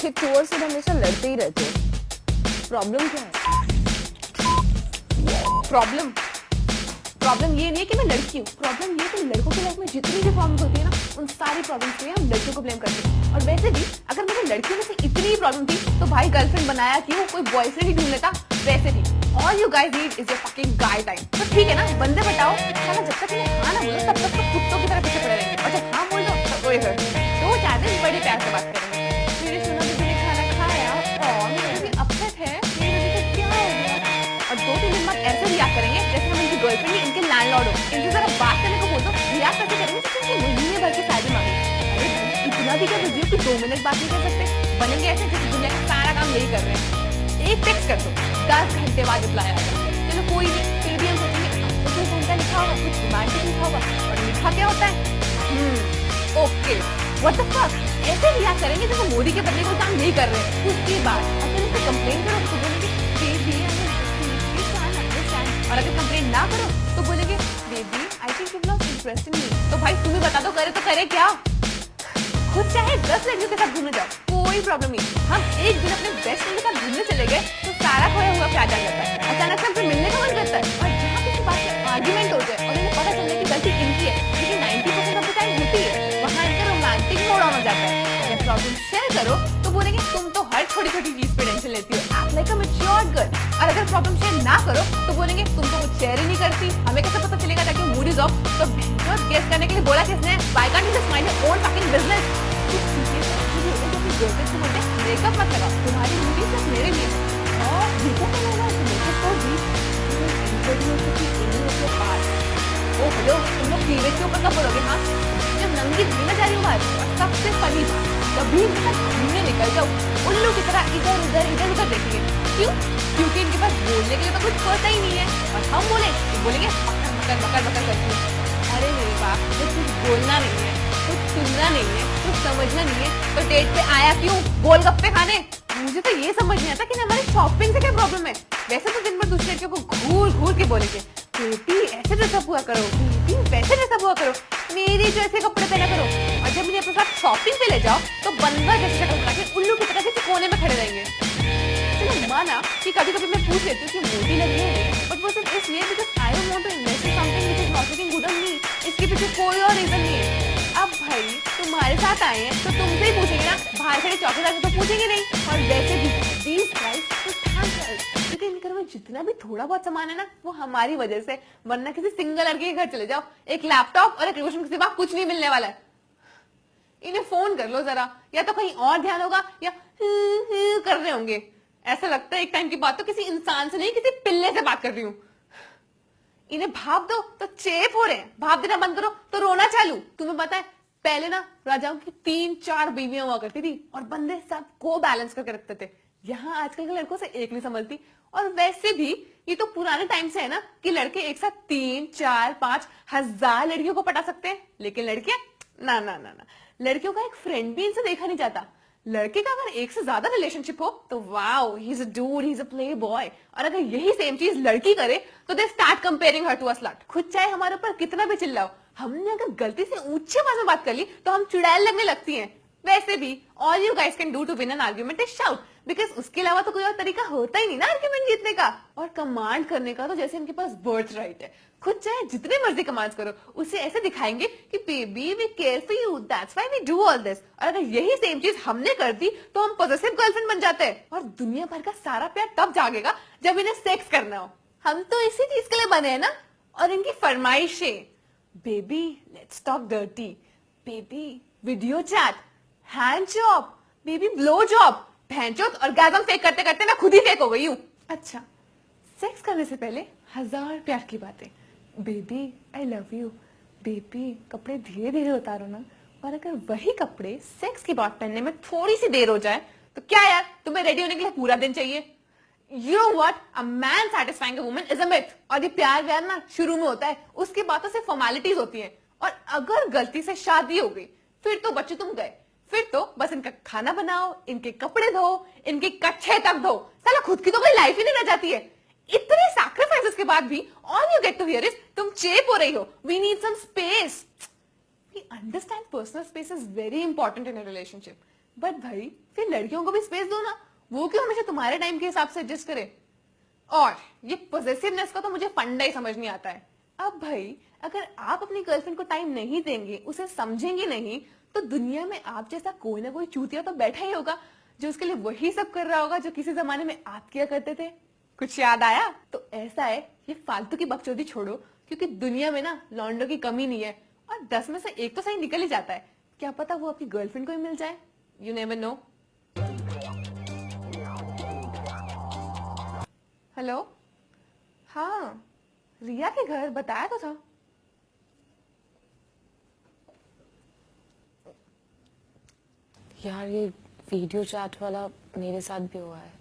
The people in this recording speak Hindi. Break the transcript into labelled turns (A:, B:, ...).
A: उसके टूअर्स में हमेशा लड़ते ही रहते हो। प्रॉब्लम क्या है?
B: प्रॉब्लम प्रॉब्लम ये नहीं है कि मैं लड़की हूँ, प्रॉब्लम ये है कि लड़कों की लाइफ में जितनी भी प्रॉब्लम्स होती है ना, उन सारी प्रॉब्लम्स पे हम लड़कियों को ब्लेम करते हैं। और वैसे भी अगर मुझे लड़कियों में से इतनी ही प्रॉब्लम थी तो भाई गर्लफ्रेंड बनाया क्यों, कोई बॉयफ्रेंड ही ढूंढ लेता। वैसे भी all you guys need is your fucking guy time. तो ठीक है ना, बंदे बताओ साला, जब तक इन्हें हाँ ना बोलो तब तक तो कुत्तों की तरह पीछे पड़े रहेंगे, और जब हाँ बोल दो तो ओए होए, दो चार दिन बड़े प्यार से बात करेंगे। मेरे सुना बीबी ने खाना खाया और मेरे भी अपसेट है, मेरी वजह से क्या हो गया, और 2-3 दिन बाद ऐसे रिएक्ट करेंगे जैसे हम इनकी गर्लफ्रेंड इनके लैंडलॉर्ड हो। इनसे जरा बात करने को बोल दो, रिएक्ट कैसे करेंगे जैसे महीने भर की सैलरी मांगे। अरे इतना भी क्या बिजी हो कि 2 मिनट बात नहीं कर सकते, बनेंगे ऐसे जैसे दुनिया का सारा काम यही कर रहे हैं। एक टेक्स्ट कर दो, 10 घंटे बाद रिप्लाई आएगा। चलो कोई नहीं, फिर भी हम सोचेंगे अब तो कोई घंटा लिखा होगा, कुछ रोमांटिक लिखा होगा, और लिखा क्या होता है ओके व्हाट द फक, ऐसे रिएक्ट करेंगे जैसे मोदी के बदले कोई काम नहीं कर रहे हैं। उसके बाद अगर इसे कंप्लेन करो तो बोलेंगे बेबी और अगर कंप्लेन ना करो तो बोलेंगे baby I think you lost interest in me. तो भाई तुम्हें बता दो, करे तो करे क्या, खुद चाहे 10 लड़कियों के साथ घूमने जाओ, कोई प्रॉब्लम नहीं। हम एक दिन अपने बेस्ट फ्रेंड के साथ घूमने चले गए तो सारा खोया हुआ प्यार जान जाता है, अचानक से हमसे मिलने का मन करता है, और जहाँ किसी बात में आर्ग्यूमेंट हो जाए और इन्हें पता चलने की गलती इनकी है, क्योंकि 90% ऑफ द टाइम होती है, वहाँ इनका रोमांटिक मोड ऑन हो जाता है। जब प्रॉब्लम शेयर करो तो बोलेंगे तुम तो हर छोटी छोटी चीज पे टेंशन लेती हो, एक्ट लाइक अ मैच्योर्ड गर्ल। और अगर प्रॉब्लम शेयर ना करो तो बोलेंगे तुम तो कुछ शेयर ही नहीं करती, हमें कैसे पता चलेगा ताकि मूड इज ऑफ। तो गेस करने के लिए बोला किसने, why can't you just mind your own fucking business. Makeup मत लगाओ, तुम्हारी ब्यूटी सिर्फ मेरे लिए है, और मेकअप लगाना है मेकअप को भी ओ हेलो, तुम लोग क्लीवेज के ऊपर कब बोलोगे? हाँ, जब नंगी घूमने जा रही हूँ बाहर, और सबसे फनी बात, कभी इनके साथ घूमने निकल जाओ उल्लू की तरह इधर उधर देखेंगे। क्यों? क्योंकि इनके पास बोलने के लिए तो कुछ पता ही नहीं है, और हम बोलेंगे बकर करती है। अरे मेरे बाप, जब कुछ बोलना नहीं है, कुछ सुनना नहीं है, कुछ समझना नहीं है, तो डेट पे आया क्यों, गोलगप्पे खाने? मुझे तो ये समझ नहीं आता कि हमारी शॉपिंग से क्या प्रॉब्लम है। वैसे तो दिन भर दूसरे लड़कियों को घूर के बोलेंगे बेटी ऐसे ड्रेसअप हुआ करो, बेटी वैसे ड्रेसअप हुआ करो, मेरी जैसे कपड़े पहना करो, और जब इन्हें अपने साथ शॉपिंग पे ले जाओ तो बंदा जैसे शक्ल बना के उल्लू की तरह से कोने में खड़े रहेंगे। चलो माना कि कभी कभी मैं पूछ लेती हूँ कि मोटी लग रही है, बट वो सिर्फ इसलिए because I don't want to invest in something which is not looking good on me. इसके पीछे कोई और रीजन नहीं है। अब भाई तुम्हारे साथ आए हैं तो तुमसे ही पूछेंगे ना, बाहर खड़े चौकीदार तो पूछेंगे नहीं। और वैसे भी these guys तो थैंक us, क्योंकि इनके घर में जितना भी थोड़ा बहुत सामान है ना वो हमारी वजह से, वरना किसी सिंगल लड़के के घर चले जाओ, एक लैपटॉप और एक ट्यूशन के सिवा कुछ नहीं मिलने वाला है। इन्हें फोन कर लो जरा, या तो कहीं और ध्यान होगा या कर रहे होंगे। ऐसा लगता है एक टाइम की बात तो किसी इंसान से नहीं किसी पिल्ले से बात कर रही हूँ। इन्हें भाप दो तो चेप हो रहे हैं, भाप देना बंद करो तो रोना चालू। तुम्हें पता है पहले ना राजाओं की 3-4 बीवियां हुआ करती थी और बंदे सब को बैलेंस करके रखते थे। यहाँ आजकल के लड़कों से एक नहीं संभलती। और वैसे भी ये तो पुराने टाइम से है ना कि लड़के एक साथ 3-4-5 हजार लड़कियों को पटा सकते हैं, लेकिन लड़कियां ना ना ना ना, लड़कियों का एक फ्रेंड भी इनसे देखा नहीं जाता। लड़के का अगर एक से ज्यादा रिलेशनशिप हो तो wow he is a dude, he is a playboy, और अगर यही सेम चीज लड़की करे तो they start comparing her to a slut. खुद चाहे हमारे ऊपर कितना भी चिल्लाओ, हमने अगर गलती से ऊंची आवाज में बात कर ली तो हम चुड़ैल लगने लगती हैं। वैसे भी all you guys can do to win an argument is shout, because उसके अलावा तो कोई और तरीका होता ही नहीं ना आर्ग्यूमेंट जीतने का। और कमांड करने का तो जैसे इनके पास बर्थ राइट है, खुद चाहे जितने मर्जी कमांड करो, उसे ऐसे दिखाएंगे कि baby we care for you, that's why we do all this. और अगर यही सेम चीज हमने कर दी तो हम पॉजिटिव गर्लफ्रेंड बन जाते हैं, और दुनिया भर का सारा प्यार तब जागेगा जब इन्हें सेक्स करना हो। हम तो इसी चीज के लिए बने हैं ना। और इनकी फरमाइशें, baby let's talk dirty, baby video chat, hand job, baby blow job, भैंचोद ऑर्गेज़म फेक करते करते मैं खुद ही फेक हो गई हूँ। अच्छा, सेक्स करने से पहले 1000 प्यार की बातें, baby I love you, baby कपड़े धीरे धीरे उतारो ना। और अगर वही कपड़े सेक्स की बात पहनने में थोड़ी सी देर हो जाए तो क्या यार, तुम्हें रेडी होने के लिए पूरा दिन चाहिए। You know what? A man satisfying a woman is a myth. और ये प्यार व्यार ना शुरू में होता है, उसके बाद तो सिर्फ फॉर्मेलिटीज होती हैं। और अगर गलती से शादी हो गई फिर तो बच्चे तुम गए, फिर तो बस इनका खाना बनाओ, इनके कपड़े धो, इनके कच्छे तक धो, साला खुद की तो कोई लाइफ ही नहीं रह जाती है। इतने सैक्रिफाइसेस के बाद भी all you get to hear is तुम चेप हो रही हो, we need some space. We understand personal space is very important in a relationship, but भाई फिर लड़कियों को भी स्पेस दो ना, वो क्यों हमेशा तुम्हारे टाइम के हिसाब से एडजस्ट करे। और ये पॉसेसिवनेस का तो मुझे फंडा ही समझ नहीं आता है। अब भाई अगर आप अपनी गर्लफ्रेंड को टाइम नहीं देंगे, उसे समझेंगे नहीं, तो दुनिया में आप जैसा कोई ना कोई चूतिया तो बैठा ही होगा जो उसके लिए वही सब कर रहा होगा जो किसी जमाने में आप किया करते थे। कुछ याद आया? तो ऐसा है, ये फालतू की बकचोदी छोड़ो, क्योंकि दुनिया में ना लॉन्डो की कमी नहीं है, और 10 में से एक तो सही निकल ही जाता है। क्या पता वो आपकी गर्लफ्रेंड को ही मिल जाए, यू नेवर नो। हेलो, हाँ रिया के घर बताया तो था।
C: यार ये वीडियो चैट वाला मेरे साथ भी हुआ है।